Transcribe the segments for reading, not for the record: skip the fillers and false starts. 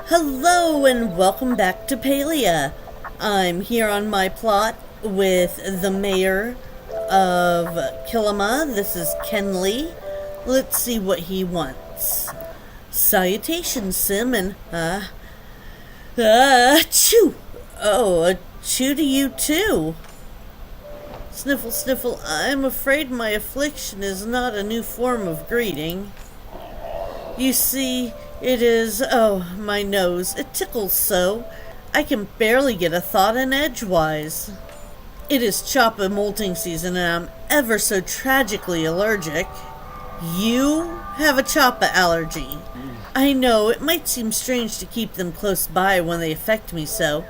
Hello and welcome back to Palia. I'm here on my plot with the mayor of Kilima. This is Kenley. Let's see what he wants. Salutations, Sim, and chew! Oh, a chew to you too. Sniffle, sniffle, I'm afraid my affliction is not a new form of greeting. You see, it is, my nose, it tickles so, I can barely get a thought in edgewise. It is choppa molting season and I'm ever so tragically allergic. You have a choppa allergy. I know, it might seem strange to keep them close by when they affect me so,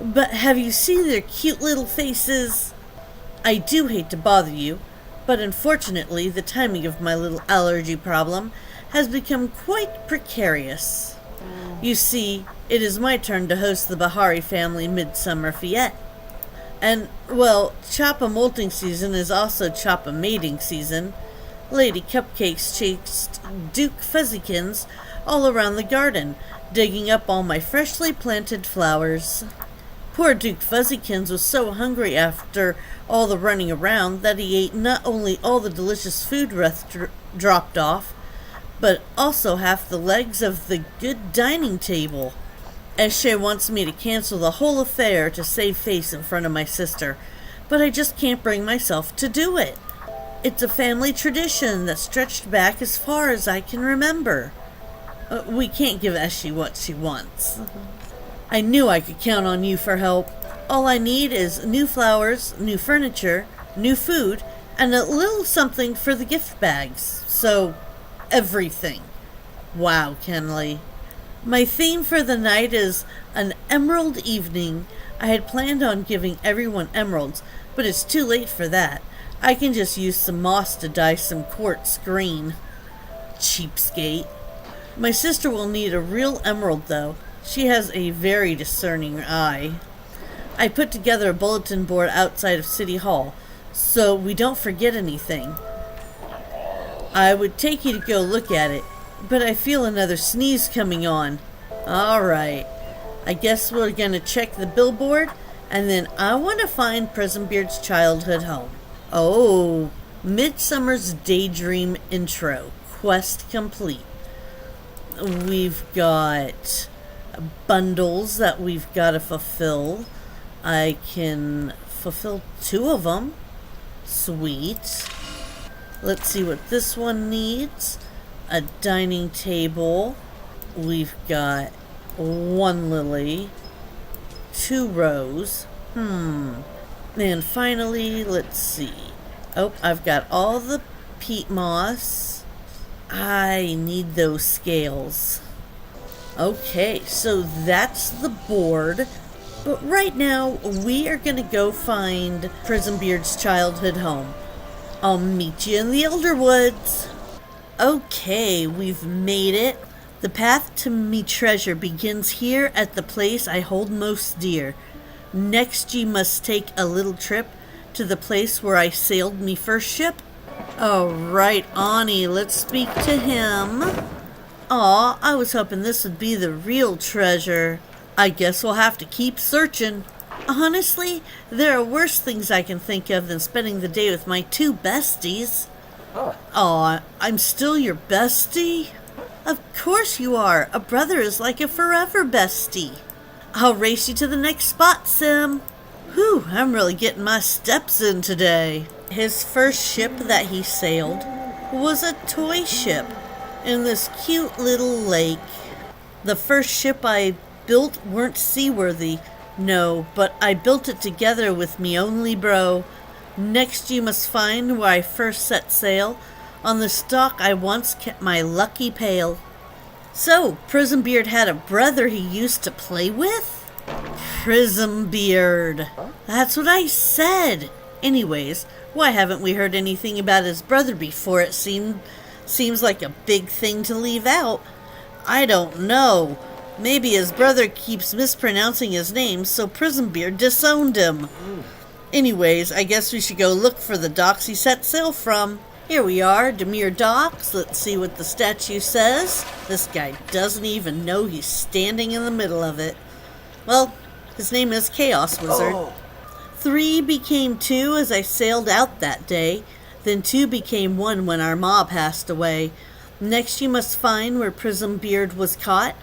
but have you seen their cute little faces? I do hate to bother you, but unfortunately the timing of my little allergy problem has become quite precarious. You see, it is my turn to host the Bahari family midsummer fete. And, well, choppa molting season is also choppa mating season. Lady Cupcakes chased Duke Fuzzykins all around the garden, digging up all my freshly planted flowers. Poor Duke Fuzzykins was so hungry after all the running around that he ate not only all the delicious food Reth dropped off, but also half the legs of the good dining table. Eshe wants me to cancel the whole affair to save face in front of my sister, but I just can't bring myself to do it. It's a family tradition that stretched back as far as I can remember. We can't give Eshe what she wants. I knew I could count on you for help. All I need is new flowers, new furniture, new food, and a little something for the gift bags. So, everything. Wow, Kenley. My theme for the night is an emerald evening. I had planned on giving everyone emeralds, but it's too late for that. I can just use some moss to dye some quartz green. Cheapskate. My sister will need a real emerald, though. She has a very discerning eye. I put together a bulletin board outside of City Hall, so we don't forget anything. I would take you to go look at it, but I feel another sneeze coming on. Alright, I guess we're gonna check the billboard, and then I want to find Prismbeard's childhood home. Oh, Midsummer's Daydream intro. Quest complete. We've got bundles that we've got to fulfill. I can fulfill 2 of them. Sweet. Let's see what this one needs. A dining table. We've got 1 lily. 2 rose. And finally, let's see. Oh, I've got all the peat moss. I need those scales. Okay, so that's the board. But right now, we are going to go find Prismbeard's childhood home. I'll meet you in the Elder Woods. Okay, we've made it. The path to me treasure begins here at the place I hold most dear. Next ye must take a little trip to the place where I sailed me first ship. Alright, Ani, let's speak to him. Aw, I was hoping this would be the real treasure. I guess we'll have to keep searching. Honestly, there are worse things I can think of than spending the day with my 2 besties. Aw, I'm still your bestie? Of course you are. A brother is like a forever bestie. I'll race you to the next spot, Sim. Whew, I'm really getting my steps in today. His first ship that he sailed was a toy ship in this cute little lake. The first ship I built weren't seaworthy, no, but I built it together with me only bro. Next you must find where I first set sail. On the dock I once kept my lucky pail. So, Prismbeard had a brother he used to play with? Prismbeard. That's what I said. Anyways, why haven't we heard anything about his brother before? It seems like a big thing to leave out. I don't know. Maybe his brother keeps mispronouncing his name, so Prismbeard disowned him. Anyways, I guess we should go look for the docks he set sail from. Here we are, Demir Docks. Let's see what the statue says. This guy doesn't even know he's standing in the middle of it. Well, his name is Chaos Wizard. Oh. 3 became 2 as I sailed out that day. Then 2 became 1 when our ma passed away. Next you must find where Prismbeard was caught.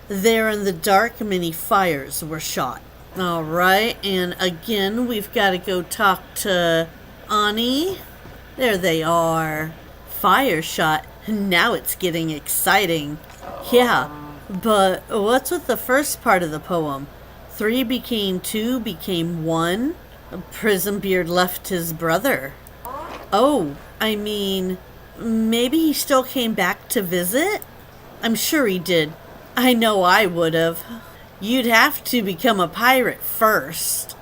There in the dark many fires were shot. Alright, and again we've got to go talk to Ani. There they are. Fire shot. Now it's getting exciting. Yeah, but what's with the first part of the poem? 3 became 2 became 1. Prismbeard left his brother. Oh, I mean, maybe he still came back to visit? I'm sure he did. I know I would have. You'd have to become a pirate first.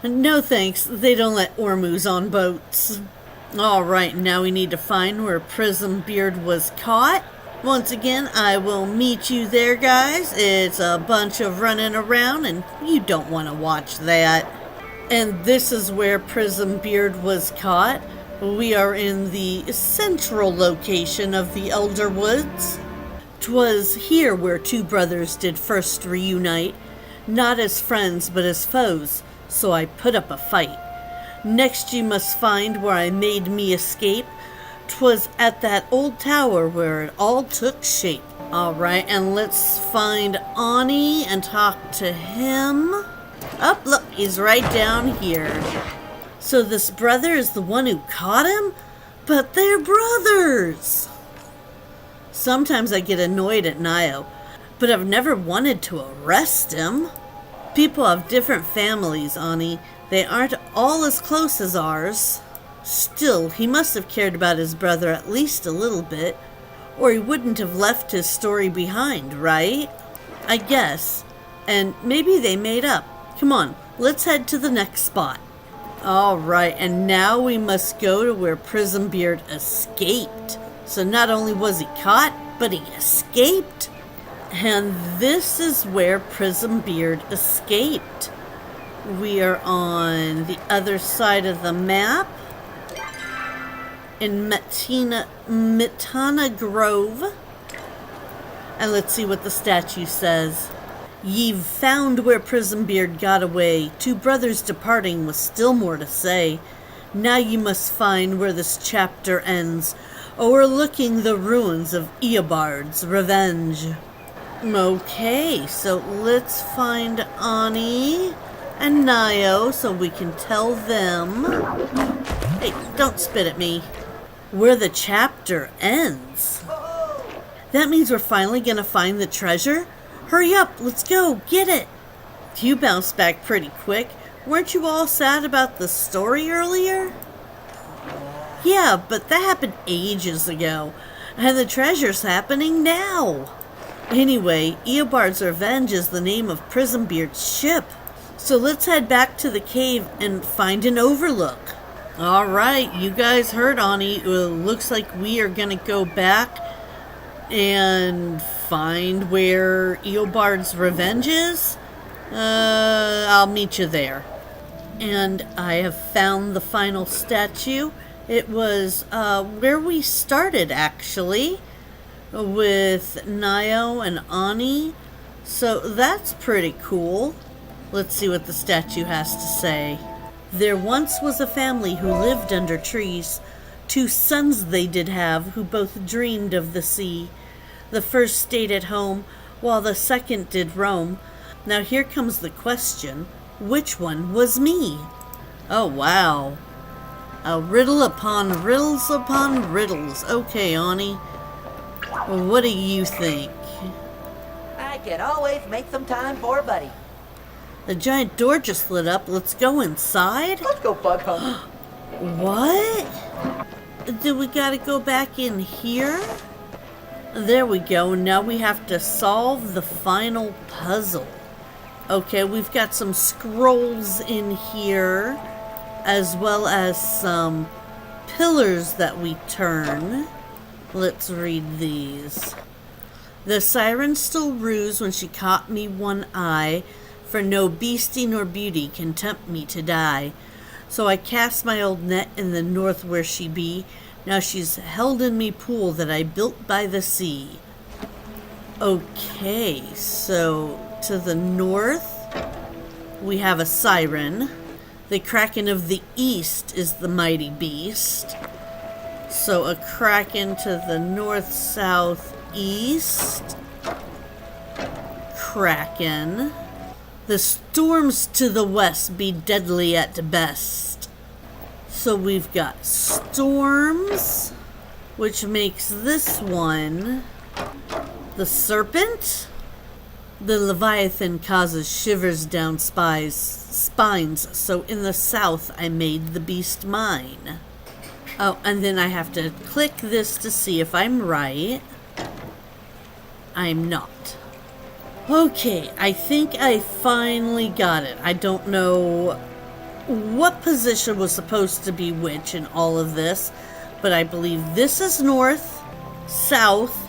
No thanks, they don't let Ormus on boats. Alright, now we need to find where Prismbeard was caught. Once again, I will meet you there, guys. It's a bunch of running around, and you don't want to watch that. And this is where Prismbeard was caught. We are in the central location of the Elder Woods. 'Twas here where 2 brothers did first reunite, not as friends but as foes, so I put up a fight. Next you must find where I made me escape. 'Twas at that old tower where it all took shape. Alright, and let's find Ani and talk to him. Oh, look, he's right down here. So this brother is the one who caught him? But they're brothers! Sometimes I get annoyed at Nio, but I've never wanted to arrest him. People have different families, Ani. They aren't all as close as ours. Still, he must have cared about his brother at least a little bit, or he wouldn't have left his story behind, right? I guess. And maybe they made up. Come on, let's head to the next spot. Alright, and now we must go to where Prismbeard escaped. So not only was he caught, but he escaped. And this is where Prismbeard escaped. We are on the other side of the map. In Mitana Grove. And let's see what the statue says. Ye've found where Prismbeard got away. 2 brothers departing with still more to say. Now you must find where this chapter ends, overlooking the ruins of Eobard's revenge. Okay, so let's find Ani and Nio so we can tell them. Hey, don't spit at me. Where the chapter ends. That means we're finally gonna find the treasure? Hurry up, let's go, get it! You bounced back pretty quick. Weren't you all sad about the story earlier? Yeah, but that happened ages ago. And the treasure's happening now. Anyway, Eobard's Revenge is the name of Prismbeard's ship. So let's head back to the cave and find an overlook. Alright, you guys heard Ani. Looks like we are gonna go back and find where Eobard's Revenge is. I'll meet you there. And I have found the final statue. It was where we started, actually, with Nio and Ani. So that's pretty cool. Let's see what the statue has to say. There once was a family who lived under trees. 2 sons they did have, who both dreamed of the sea. The first stayed at home, while the second did roam. Now here comes the question, which one was me? Oh, wow. A riddle upon riddles upon riddles. Okay, Ani. What do you think? I can always make some time for a buddy. The giant door just lit up. Let's go inside? Let's go bug hunt. What? Do we gotta go back in here? There we go. Now we have to solve the final puzzle. Okay, we've got some scrolls in here, as well as some pillars that we turn. Let's read these. The siren still rues when she caught me one eye, for no beastie nor beauty can tempt me to die. So I cast my old net in the north where she be. Now she's held in me pool that I built by the sea. Okay, so to the north, we have a siren. The kraken of the east is the mighty beast. So a kraken to the north, south, east. Kraken. The storms to the west be deadly at best. So we've got storms, which makes this one the serpent. The Leviathan causes shivers down spines, so in the south I made the beast mine. Oh, and then I have to click this to see if I'm right. I'm not. Okay, I think I finally got it. I don't know what position was supposed to be which in all of this, but I believe this is north, south,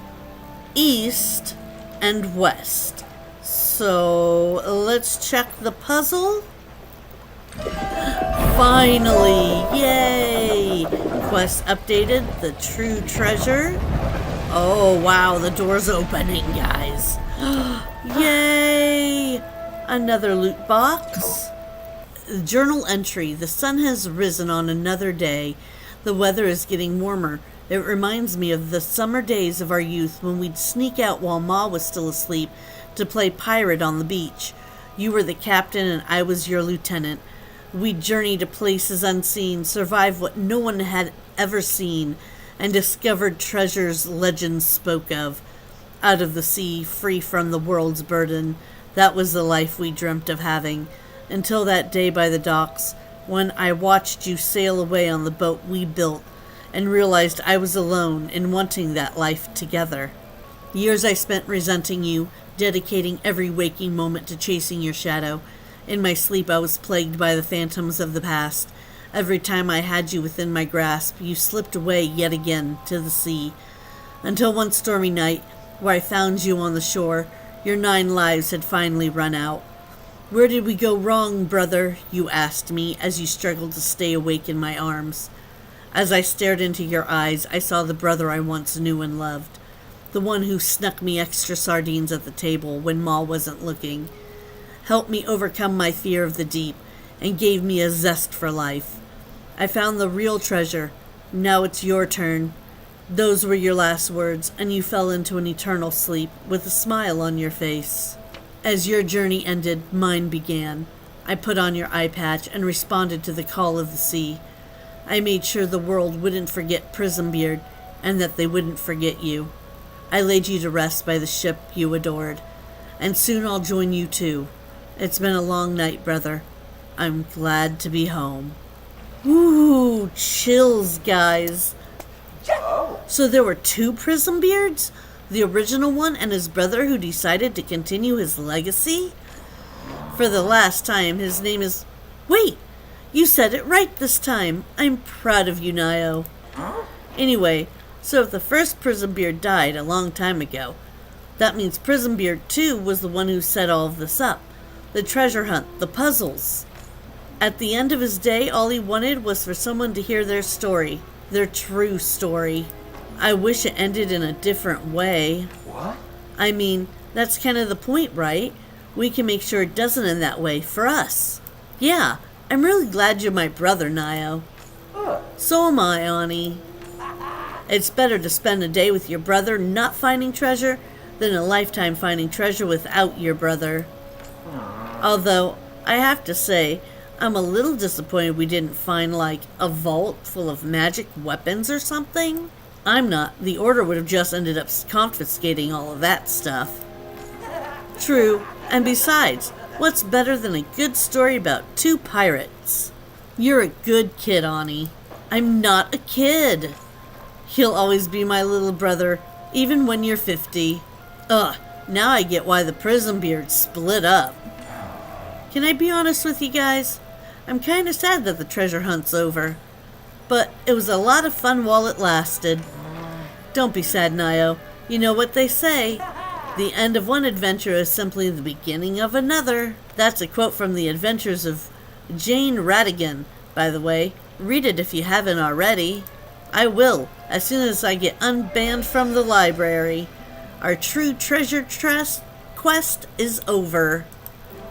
east, and west. So let's check the puzzle. Finally! Yay! Quest updated. The true treasure. Oh, wow. The door's opening, guys. Yay! Another loot box. Journal entry. The sun has risen on another day. The weather is getting warmer. It reminds me of the summer days of our youth when we'd sneak out while Ma was still asleep to play pirate on the beach. You were the captain and I was your lieutenant. We'd journey to places unseen, survive what no one had ever seen, and discovered treasures legends spoke of. Out of the sea, free from the world's burden, that was the life we dreamt of having. Until that day by the docks, when I watched you sail away on the boat we built, and realized I was alone in wanting that life together. Years I spent resenting you, dedicating every waking moment to chasing your shadow. In my sleep I was plagued by the phantoms of the past. Every time I had you within my grasp, you slipped away yet again to the sea. Until one stormy night, where I found you on the shore, your 9 lives had finally run out. Where did we go wrong, brother? You asked me as you struggled to stay awake in my arms. As I stared into your eyes, I saw the brother I once knew and loved. The one who snuck me extra sardines at the table when Ma wasn't looking. Helped me overcome my fear of the deep, and gave me a zest for life. I found the real treasure. Now it's your turn. Those were your last words, and you fell into an eternal sleep with a smile on your face. As your journey ended, mine began. I put on your eye patch and responded to the call of the sea. I made sure the world wouldn't forget Prismbeard, and that they wouldn't forget you. I laid you to rest by the ship you adored, and soon I'll join you too. It's been a long night, brother. I'm glad to be home. Ooh, chills, guys. So there were 2 Prismbeards? The original one and his brother who decided to continue his legacy? For the last time, his name is... Wait! You said it right this time. I'm proud of you, Nio. Anyway, so if the first Prismbeard died a long time ago, that means Prismbeard 2 was the one who set all of this up. The treasure hunt, the puzzles. At the end of his day, all he wanted was for someone to hear their story. Their true story. I wish it ended in a different way. What? I mean, that's kind of the point, right? We can make sure it doesn't end that way for us. Yeah, I'm really glad you're my brother, Nio. So am I, Ani. It's better to spend a day with your brother not finding treasure than a lifetime finding treasure without your brother. Although, I have to say, I'm a little disappointed we didn't find, like, a vault full of magic weapons or something. I'm not. The Order would have just ended up confiscating all of that stuff. True. And besides, what's better than a good story about 2 pirates? You're a good kid, Ani. I'm not a kid. He'll always be my little brother, even when you're 50. Ugh, now I get why the Prismbeards split up. Can I be honest with you guys? I'm kind of sad that the treasure hunt's over. But it was a lot of fun while it lasted. Don't be sad, Nio. You know what they say. The end of one adventure is simply the beginning of another. That's a quote from The Adventures of Jane Ratigan, by the way. Read it if you haven't already. I will, as soon as I get unbanned from the library. Our true treasure quest is over.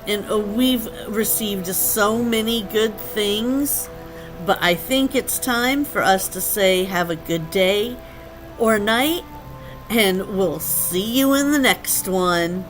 And we've received so many good things. But I think it's time for us to say have a good day or night. And we'll see you in the next one.